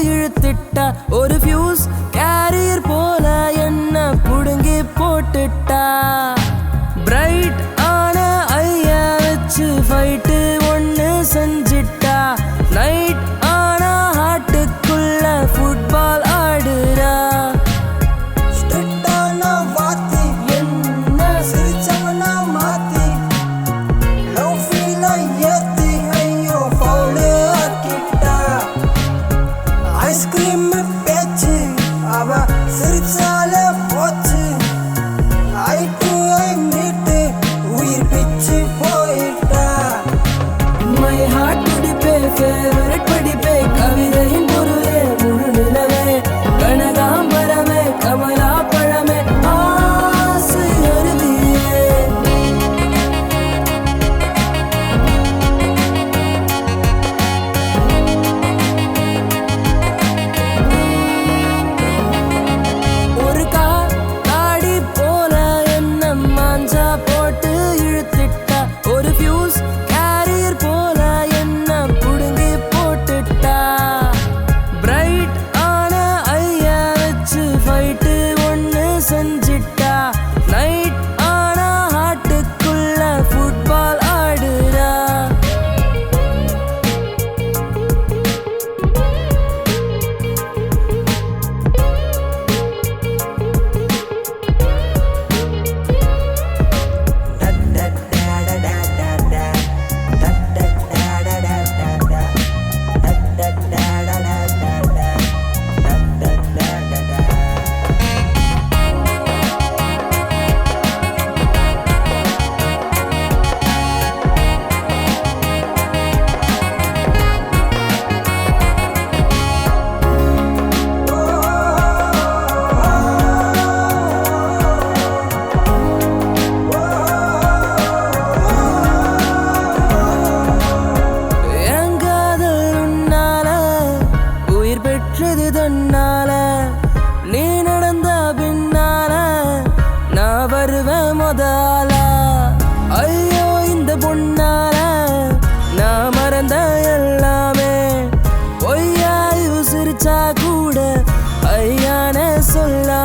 இழுத்துட்டா ஒரு fuse carrier போல என்ன புடுங்கி போட்டுட்டா பிரைட் ஆன ஐயா வச்சு ஃபைட்டு ஒன்று செஞ்சிட்டா நைட் ஆனா ஹாட்டுக்குள்ள ஃபுட்பால் ஆடுறா ஸ்ட்ரிக்டான வாத்தி என்ன சிரிச்சவனா மாத்தி லவ் ஃபீல ஏத்தி ஐயோ ஃபவுல் ஆக்கிட்டா ஐஸ்கிரீம் பேச்சு அவ சிரிச்சால போச்சு ஐ டு ஐ மீட்டு உயிர் பிச்சு போயிட்டா மை ஹார்ட் துடிப்பே ஃபேவரட் படிப்பே கவிதையின் பொருளே முழு நிலவே கனகாம்பரமே கமலா பழமே ஆசை அருவியே ஒரு காடி போல என்ன மாஞ்சா போட்டு இழுத்துட்டா ஒரு ஃபியூஸ் கேரியர் போல என்ன புடுங்கி போட்டுட்டா பிரைட் ஆன ஐயா வச்சு ஃபைட்டு ஒன்று செஞ்சிட்டா நைட் ஆனா ஹாட்டுக்குள்ள ஃபுட்பால் ஆடுறா எங்காதல் உன்னால உயிர் பெற்றது தன்னால நீ நடந்த பின்னால நான் வருவேன் முதலா ஐயோ இந்த பொண்ணால நான் மறந்த எல்லாமே பொய்யாயு சிரிச்சா கூட ஐயானே சொல்லா